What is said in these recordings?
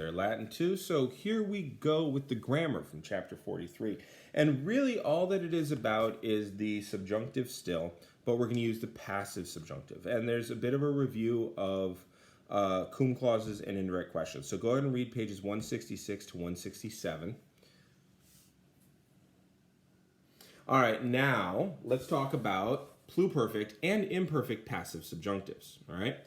there, Latin 2. So here we go with the grammar from chapter 43. And really all that it is about is the subjunctive still, but we're going to use the passive subjunctive. And there's a bit of a review of cum clauses and indirect questions. So go ahead and read pages 166 to 167. All right, now let's talk about pluperfect and imperfect passive subjunctives. All right.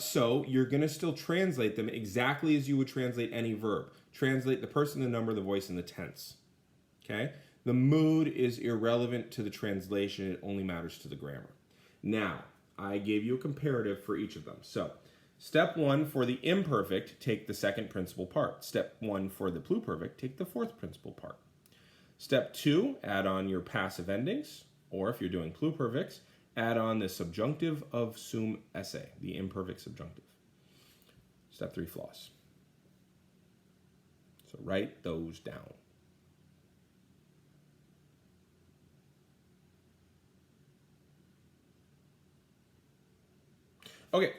So you're going to still translate them exactly as you would translate any verb. Translate the person, the number, the voice, and the tense. Okay? The mood is irrelevant to the translation. It only matters to the grammar. Now, I gave you a comparative for each of them. So, step 1 for the imperfect, take the second principal part. Step 1 for the pluperfect, take the fourth principal part. Step 2, add on your passive endings, or if you're doing pluperfects, add on the subjunctive of sum esse, the imperfect subjunctive. Step 3, floss. So write those down. Okay,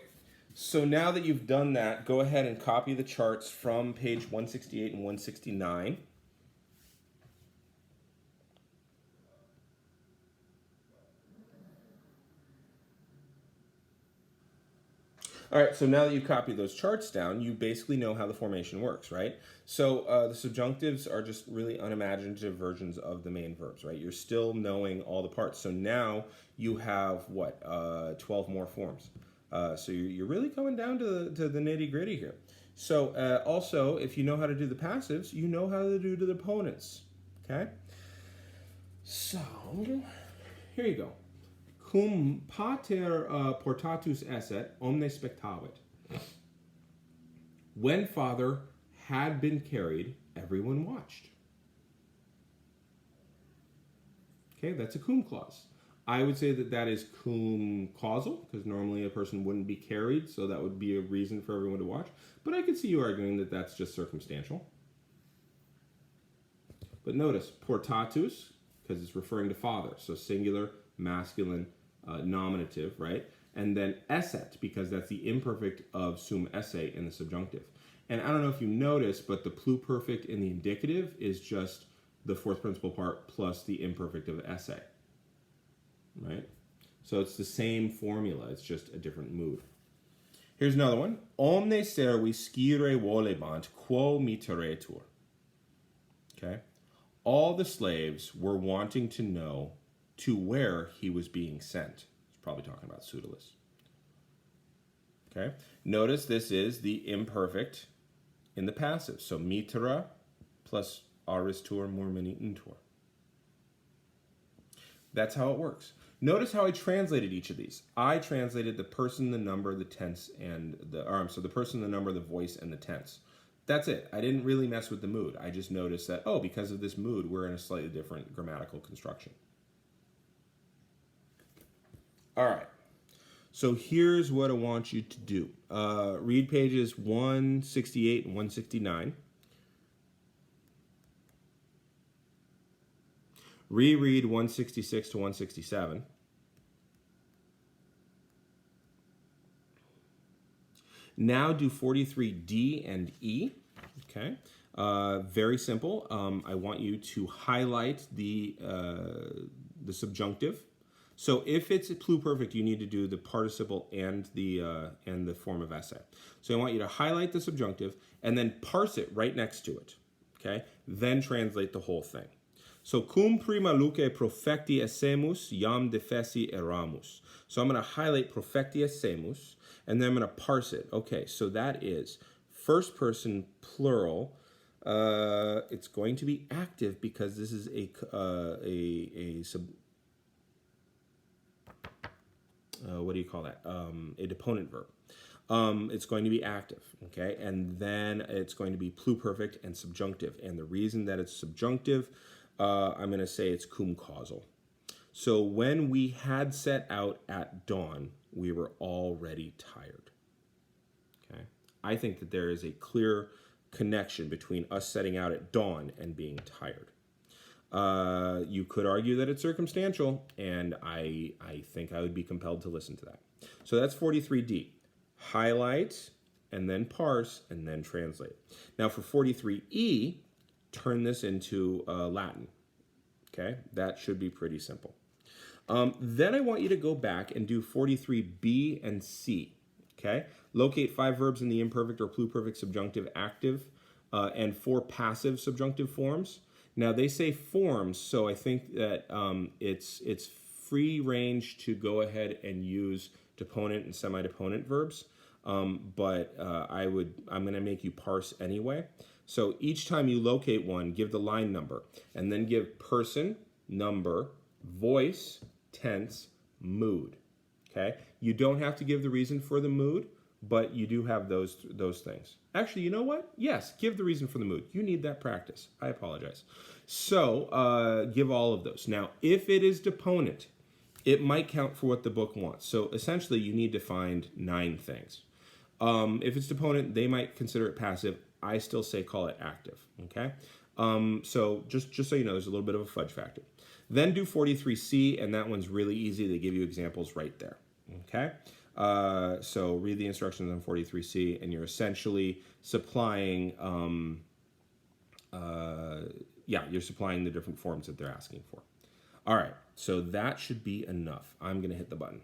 so now that you've done that, go ahead and copy the charts from page 168 and 169. All right, so now that you've copied those charts down, you basically know how the formation works, right? So the subjunctives are just really unimaginative versions of the main verbs, right? You're still knowing all the parts. So now you have, what, 12 more forms. So you're really coming down to the nitty-gritty here. So also, if you know how to do the passives, you know how to do the opponents, okay? So here you go. Cum pater portatus esset, omne spectavit. When father had been carried, everyone watched. Okay, that's a cum clause. I would say that that is cum causal, because normally a person wouldn't be carried, so that would be a reason for everyone to watch. But I could see you arguing that that's just circumstantial. But notice, portatus, because it's referring to father, so singular, masculine, nominative, right? And then esset, because that's the imperfect of sum esse in the subjunctive. And I don't know if you noticed, but the pluperfect in the indicative is just the fourth principal part plus the imperfect of esse, right? So it's the same formula, it's just a different mood. Here's another one. Omne servi scire volebant quo mitteretur. Okay? All the slaves were wanting to know to where he was being sent. He's probably talking about Pseudolus. Okay? Notice this is the imperfect in the passive. So mitera plus aristur murminitur. That's how it works. Notice how I translated each of these. I translated the person, the number, the tense, and the person, the number, the voice, and the tense. That's it. I didn't really mess with the mood. I just noticed that, oh, because of this mood, we're in a slightly different grammatical construction. All right. So here's what I want you to do. Read pages 168 and 169. Reread 166 to 167. Now do 43D and E. Okay. Very simple. I want you to highlight the subjunctive. So if it's pluperfect, you need to do the participle and the form of esse. So I want you to highlight the subjunctive and then parse it right next to it. Okay. Then translate the whole thing. So cum prima luce profecti essemus, iam defesi eramus. So I'm going to highlight profecti essemus, and then I'm going to parse it. Okay, so that is first person plural. It's going to be active because this is what do you call that? A deponent verb. It's going to be active, okay? And then it's going to be pluperfect and subjunctive. And the reason that it's subjunctive, I'm going to say it's cum causal. So when we had set out at dawn, we were already tired, okay? I think that there is a clear connection between us setting out at dawn and being tired. You could argue that it's circumstantial, and I think I would be compelled to listen to that. So that's 43D. Highlight and then parse, and then translate. Now for 43E, turn this into Latin. Okay, that should be pretty simple. Then I want you to go back and do 43B and C. Okay, locate 5 verbs in the imperfect or pluperfect subjunctive active and 4 passive subjunctive forms. Now they say forms, so I think that it's free range to go ahead and use deponent and semi-deponent verbs, but I'm going to make you parse anyway. So each time you locate one, give the line number, and then give person, number, voice, tense, mood. Okay? You don't have to give the reason for the mood, but you do have those things. Actually, you know what? Yes, give the reason for the mood. You need that practice. I apologize. So give all of those. Now, if it is deponent, it might count for what the book wants. So essentially, you need to find 9 things. If it's deponent, they might consider it passive. I still say call it active. Okay? So just so you know, there's a little bit of a fudge factor. Then do 43C, and that one's really easy. They give you examples right there. Okay? So read the instructions on 43C, and you're essentially supplying, you're supplying the different forms that they're asking for. All right, so that should be enough. I'm going to hit the button.